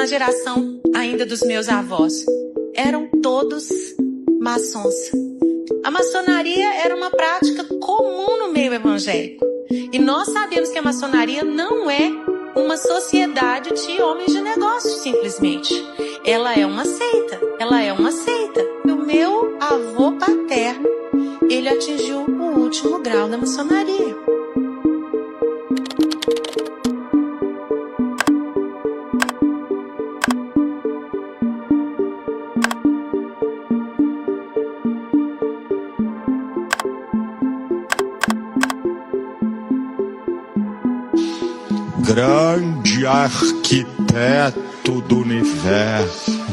na geração ainda dos meus avós. Eram todos maçons. A maçonaria era uma prática comum no meio evangélico. E nós sabemos que a maçonaria não é uma sociedade de homens de negócios, simplesmente. Ela é uma seita. Ela é uma seita. E o meu avô paterno, ele atingiu o último grau da maçonaria. Grande arquiteto do universo.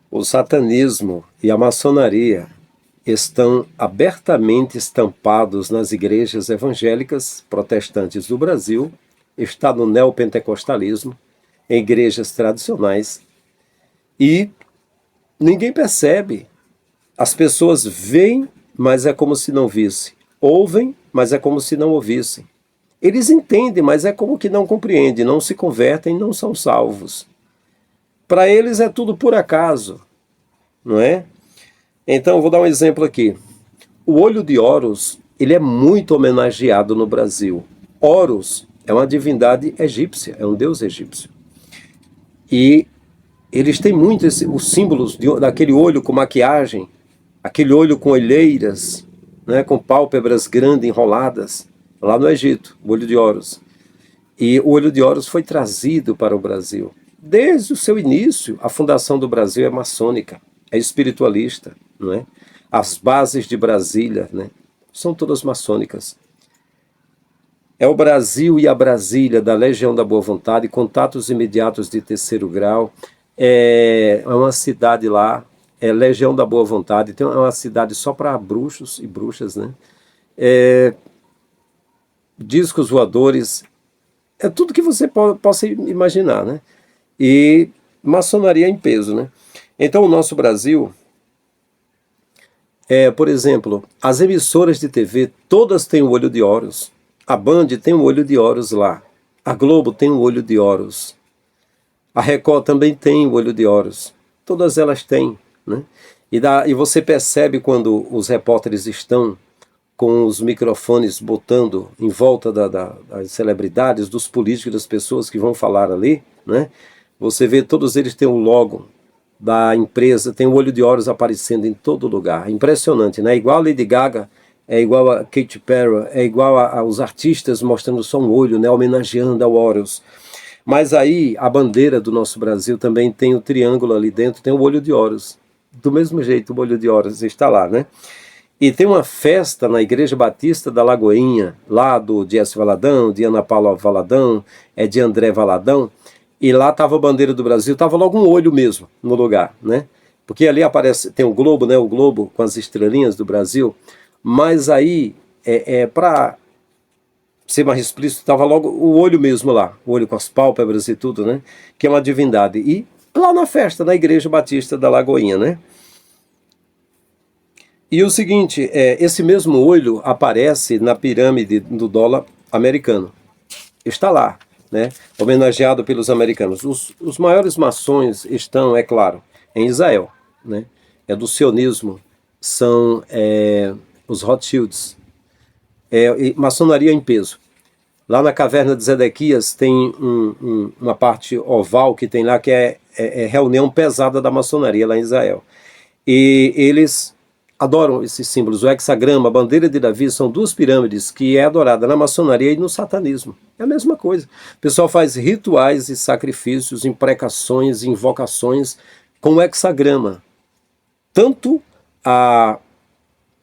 O satanismo e a maçonaria estão abertamente estampados nas igrejas evangélicas protestantes do Brasil, está no neopentecostalismo, em igrejas tradicionais, e ninguém percebe. As pessoas veem, mas é como se não vissem. Ouvem, mas é como se não ouvissem. Eles entendem, mas é como que não compreendem, não se convertem, não são salvos. Para eles é tudo por acaso, não é? Então, vou dar um exemplo aqui. O olho de Horus, ele é muito homenageado no Brasil. Horus é uma divindade egípcia, é um deus egípcio. E eles têm muito os símbolos daquele olho com maquiagem, aquele olho com olheiras, né, com pálpebras grandes enroladas, lá no Egito, o olho de Horus. E o olho de Horus foi trazido para o Brasil. Desde o seu início, a fundação do Brasil é maçônica, é espiritualista, não é? As bases de Brasília, né, são todas maçônicas. É o Brasil e a Brasília da Legião da Boa Vontade, contatos imediatos de terceiro grau. É uma cidade lá, é Legião da Boa Vontade, tem uma cidade só para bruxos e bruxas, né? Discos voadores, é tudo que você possa imaginar, né? E maçonaria em peso, né? Então o nosso Brasil, por exemplo, as emissoras de TV, todas têm o olho de Horus. A Band tem o olho de Horus lá. A Globo tem o olho de Horus. A Record também tem o olho de Horus. Todas elas têm, né? E você percebe quando os repórteres estão com os microfones botando em volta das celebridades, dos políticos, das pessoas que vão falar ali, né? Você vê, todos eles têm o logo da empresa, tem o olho de Horus aparecendo em todo lugar. Impressionante, né? Igual a Lady Gaga, é igual a Katy Perry, é igual aos artistas mostrando só um olho, né? Homenageando ao Horus. Mas aí, a bandeira do nosso Brasil também tem o triângulo ali dentro, tem o olho de Horus. Do mesmo jeito, o olho de Horus está lá, né? E tem uma festa na Igreja Batista da Lagoinha, lá do Dias Valadão, de Ana Paula Valadão, de André Valadão. E lá estava a bandeira do Brasil, estava logo um olho mesmo no lugar, né? Porque ali aparece, tem o globo, né? O globo com as estrelinhas do Brasil. Mas aí, para ser mais explícito, estava logo o olho mesmo lá. O olho com as pálpebras e tudo, né? Que é uma divindade. E lá na festa, na Igreja Batista da Lagoinha, né? E o seguinte, esse mesmo olho aparece na pirâmide do dólar americano. Está lá, né, homenageado pelos americanos. Os maiores maçons estão, é claro, em Israel, né, do sionismo, são os Rothschilds, e maçonaria em peso. Lá na caverna de Zedequias tem uma parte oval que tem lá, que é reunião pesada da maçonaria lá em Israel. E eles adoram esses símbolos. O hexagrama, a bandeira de Davi, são duas pirâmides que é adorada na maçonaria e no satanismo. É a mesma coisa. O pessoal faz rituais e sacrifícios, imprecações, invocações com o hexagrama. Tanto a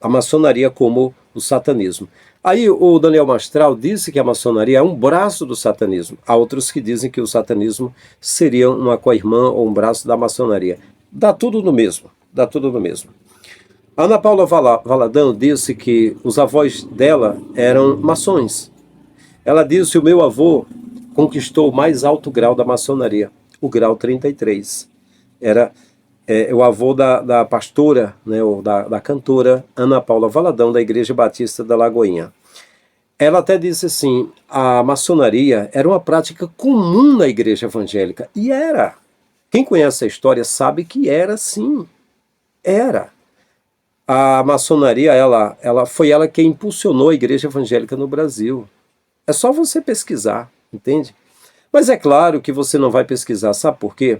maçonaria como o satanismo. Aí o Daniel Mastral disse que a maçonaria é um braço do satanismo. Há outros que dizem que o satanismo seria uma co-irmã ou um braço da maçonaria. Dá tudo no mesmo. dá tudo no mesmo. Ana Paula Valadão disse que os avós dela eram maçons. Ela disse que o meu avô conquistou o mais alto grau da maçonaria, o grau 33. Era o avô da pastora, né, ou da cantora Ana Paula Valadão, da Igreja Batista da Lagoinha. Ela até disse assim, a maçonaria era uma prática comum na igreja evangélica. E era. Quem conhece a história sabe que era sim. Era. A maçonaria, foi ela que impulsionou a igreja evangélica no Brasil. É só você pesquisar, entende? Mas é claro que você não vai pesquisar, sabe por quê?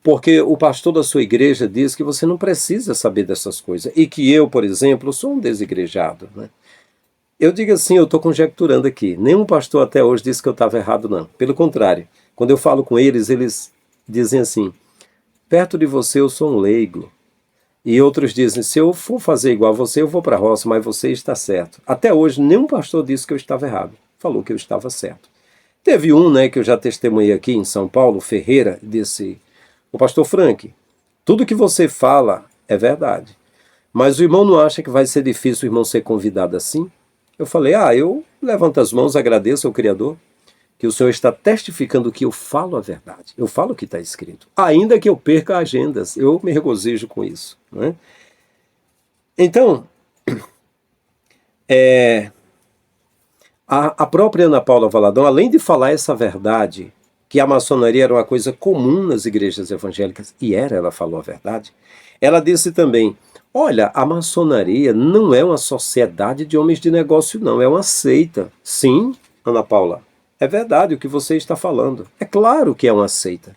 Porque o pastor da sua igreja diz que você não precisa saber dessas coisas. E que eu, por exemplo, sou um desigrejado, né? Eu digo assim, eu estou conjecturando aqui. Nenhum pastor até hoje disse que eu estava errado, não. Pelo contrário, quando eu falo com eles, eles dizem assim, perto de você eu sou um leigo. E outros dizem, se eu for fazer igual a você, eu vou para a roça, mas você está certo. Até hoje, nenhum pastor disse que eu estava errado. Falou que eu estava certo. Teve um, né, que eu já testemunhei aqui em São Paulo, Ferreira, disse, o pastor Frank, tudo que você fala é verdade. Mas o irmão não acha que vai ser difícil o irmão ser convidado assim? Eu falei, eu levanto as mãos, agradeço ao Criador, que o Senhor está testificando que eu falo a verdade. Eu falo o que está escrito. Ainda que eu perca agendas, eu me regozijo com isso, né? Então, a própria Ana Paula Valadão, além de falar essa verdade, que a maçonaria era uma coisa comum nas igrejas evangélicas, e ela falou a verdade, ela disse também, olha, a maçonaria não é uma sociedade de homens de negócio, não, é uma seita. Sim, Ana Paula, é verdade o que você está falando. É claro que é uma seita.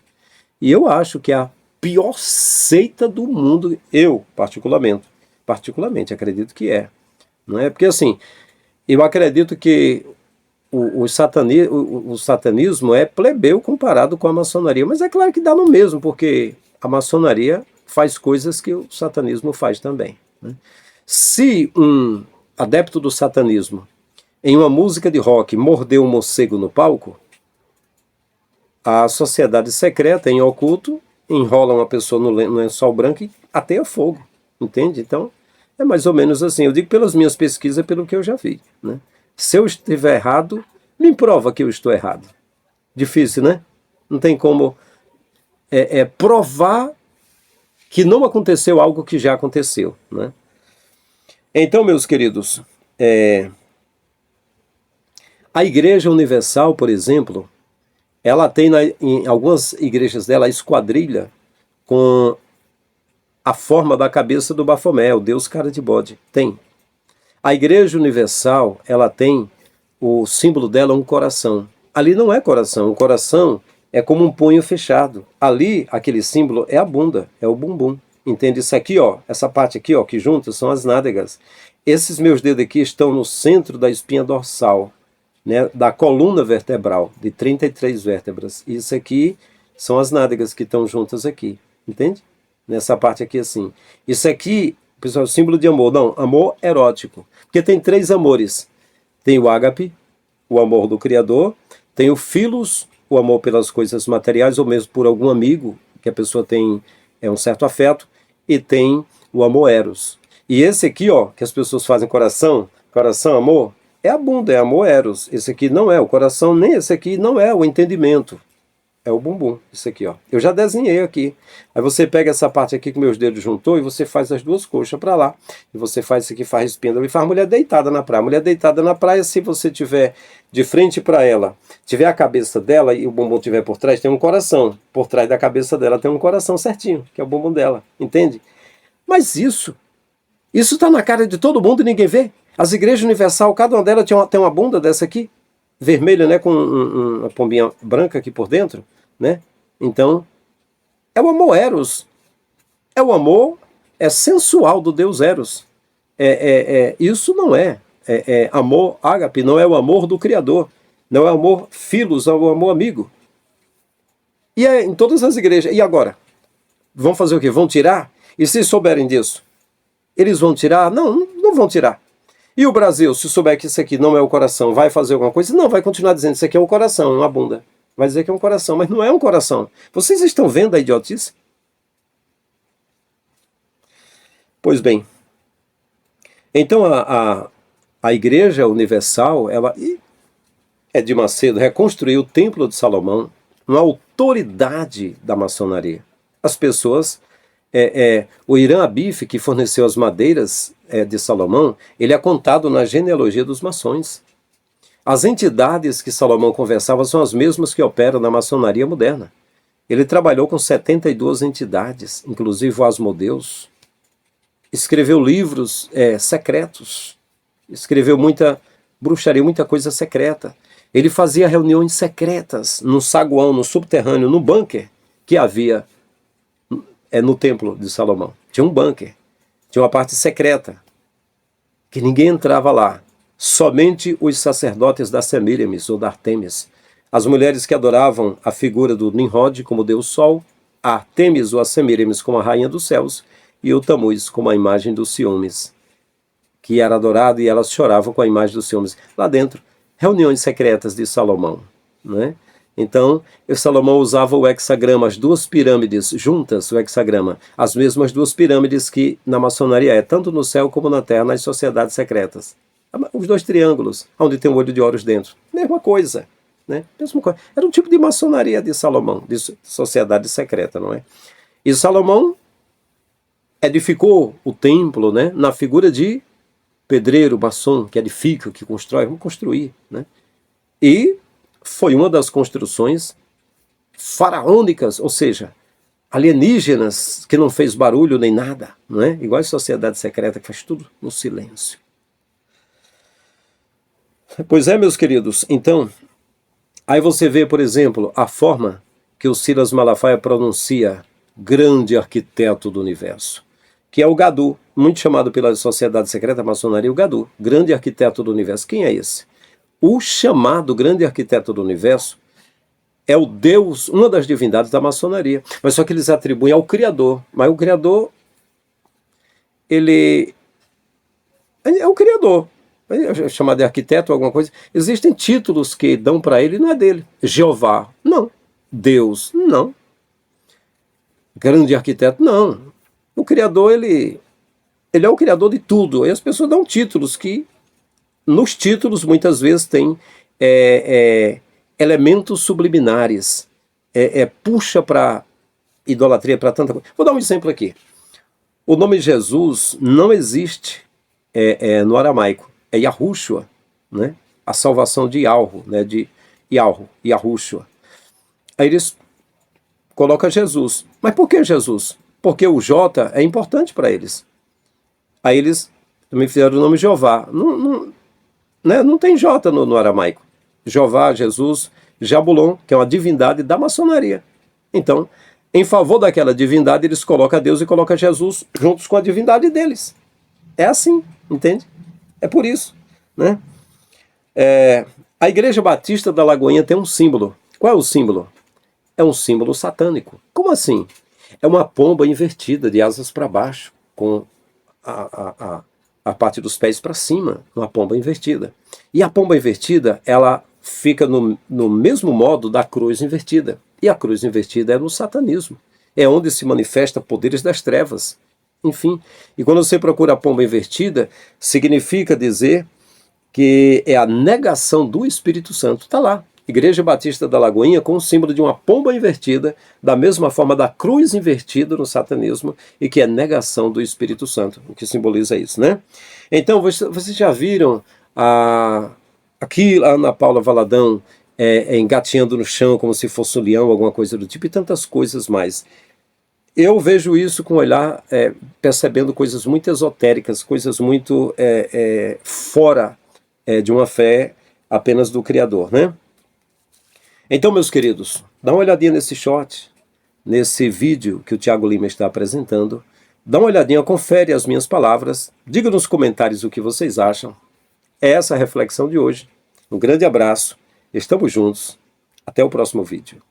E eu acho que é a pior seita do mundo, eu, particularmente acredito que é. Não é? Porque assim, eu acredito que o satanismo é plebeu comparado com a maçonaria, mas é claro que dá no mesmo, porque a maçonaria faz coisas que o satanismo faz também, né? Se um adepto do satanismo, em uma música de rock, mordeu um morcego no palco, a sociedade secreta, em oculto, enrola uma pessoa no lençol branco e ateia fogo, entende? Então, é mais ou menos assim. Eu digo pelas minhas pesquisas, pelo que eu já vi, né? Se eu estiver errado, me prova que eu estou errado. Difícil, né? Não tem como provar que não aconteceu algo que já aconteceu, né? Então, meus queridos, a Igreja Universal, por exemplo, ela tem em algumas igrejas dela a esquadrilha com a forma da cabeça do Bafomé, o Deus cara de bode. Tem. A Igreja Universal, ela tem, o símbolo dela é um coração. Ali não é coração, o coração é como um punho fechado. Ali, aquele símbolo é a bunda, é o bumbum. Entende? Isso aqui, ó, essa parte aqui, ó, que juntas são as nádegas. Esses meus dedos aqui estão no centro da espinha dorsal, né, da coluna vertebral, de 33 vértebras. Isso aqui são as nádegas que estão juntas aqui. Entende? Nessa parte aqui assim. Isso aqui, pessoal, é o símbolo de amor. Não, amor erótico. Porque tem 3 amores. Tem o ágape, o amor do Criador. Tem o philos, o amor pelas coisas materiais, ou mesmo por algum amigo, que a pessoa tem um certo afeto. E tem o amor eros. E esse aqui, ó, que as pessoas fazem coração, amor, é a bunda, é amor eros. Esse aqui não é o coração, nem esse aqui não é o entendimento. É o bumbum, isso aqui, ó. Eu já desenhei aqui. Aí você pega essa parte aqui que meus dedos juntou e você faz as 2 coxas para lá. E você faz isso aqui, faz espíndola e faz mulher deitada na praia. Mulher deitada na praia, se você tiver de frente para ela, tiver a cabeça dela e o bumbum tiver por trás, tem um coração. Por trás da cabeça dela tem um coração certinho, que é o bumbum dela. Entende? Mas isso está na cara de todo mundo e ninguém vê. As igrejas universal, cada uma delas tem uma bunda dessa aqui, vermelha, né, com uma pombinha branca aqui por dentro, né? Então, é o amor eros. É o amor sensual do Deus eros. Isso não é amor ágape, não é o amor do Criador. Não é o amor philos, é o amor amigo. E é em todas as igrejas. E agora? Vão fazer o quê? Vão tirar? E se souberem disso? Eles vão tirar? Não, não vão tirar. E o Brasil, se souber que isso aqui não é o coração, vai fazer alguma coisa? Não, vai continuar dizendo que isso aqui é um coração, uma bunda. Vai dizer que é um coração, mas não é um coração. Vocês estão vendo a idiotice? Pois bem, então a Igreja Universal, ela, Edir Macedo, reconstruiu o Templo de Salomão, uma autoridade da maçonaria. As pessoas, o Irã Abif, que forneceu as madeiras de Salomão, ele é contado na genealogia dos maçons. As entidades que Salomão conversava são as mesmas que operam na maçonaria moderna. Ele trabalhou com 72 entidades, inclusive o Asmodeus. Escreveu livros secretos. Escreveu muita bruxaria, muita coisa secreta. Ele fazia reuniões secretas no saguão, no subterrâneo, no bunker que havia no Templo de Salomão. Tinha um bunker, tinha uma parte secreta, que ninguém entrava lá. Somente os sacerdotes da Semíramis ou da Artemis. As mulheres que adoravam a figura do Nimrod como Deus Sol, a Artemis ou a Semíramis como a Rainha dos Céus, e o Tamuz como a imagem dos ciúmes, que era adorado, e elas choravam com a imagem dos ciúmes. Lá dentro, reuniões secretas de Salomão, né? Então, Salomão usava o hexagrama, as duas pirâmides juntas, o hexagrama, as mesmas duas pirâmides que na maçonaria tanto no céu como na terra, nas sociedades secretas. Os dois triângulos, onde tem um olho de Horus dentro. Mesma coisa, né? Mesma coisa. Era um tipo de maçonaria de Salomão, de sociedade secreta, não é? E Salomão edificou o templo, né, na figura de pedreiro, maçom, que edifica, que constrói, vamos construir, né? E foi uma das construções faraônicas, ou seja, alienígenas, que não fez barulho nem nada, não é? Igual a sociedade secreta que faz tudo no silêncio. Pois é, meus queridos, então, aí você vê, por exemplo, a forma que o Silas Malafaia pronuncia grande arquiteto do universo, que é o Gadu, muito chamado pela sociedade secreta, a maçonaria, o Gadu, grande arquiteto do universo. Quem é esse? O chamado grande arquiteto do universo é o Deus, uma das divindades da maçonaria, mas só que eles atribuem ao Criador, mas o Criador, ele é o Criador, é chamado de arquiteto ou alguma coisa. Existem títulos que dão para ele, não é dele. Jeová, não. Deus, não. Grande arquiteto, não. O Criador, ele é o Criador de tudo. E as pessoas dão títulos que, nos títulos, muitas vezes tem elementos subliminares. Puxa para idolatria, para tanta coisa. Vou dar um exemplo aqui. O nome Jesus não existe no aramaico. É Yahushua, né? A salvação de Yahweh, né? De Yahushua. Aí eles colocam Jesus. Mas por que Jesus? Porque o J é importante para eles. Aí eles também fizeram o nome Jeová. Não tem J no aramaico. Jeová, Jesus, Jabulon, que é uma divindade da maçonaria. Então, em favor daquela divindade, eles colocam Deus e colocam Jesus juntos com a divindade deles. É assim, entende? É por isso, né? A Igreja Batista da Lagoinha tem um símbolo. Qual é o símbolo? É um símbolo satânico. Como assim? É uma pomba invertida, de asas para baixo, com a parte dos pés para cima, uma pomba invertida. E a pomba invertida, ela fica no mesmo modo da cruz invertida. E a cruz invertida é no satanismo. É onde se manifesta poderes das trevas. Enfim, e quando você procura a pomba invertida, significa dizer que é a negação do Espírito Santo. Está lá. Igreja Batista da Lagoinha com o símbolo de uma pomba invertida, da mesma forma da cruz invertida no satanismo, e que é negação do Espírito Santo, o que simboliza isso, né? Então, vocês já viram aqui a Ana Paula Valadão engatinhando no chão como se fosse um leão, alguma coisa do tipo, e tantas coisas mais. Eu vejo isso com o olhar, percebendo coisas muito esotéricas, coisas muito fora de uma fé apenas do Criador, né? Então, meus queridos, dá uma olhadinha nesse short, nesse vídeo que o Tiago Lima está apresentando. Dá uma olhadinha, confere as minhas palavras, diga nos comentários o que vocês acham. É essa a reflexão de hoje. Um grande abraço, estamos juntos, até o próximo vídeo.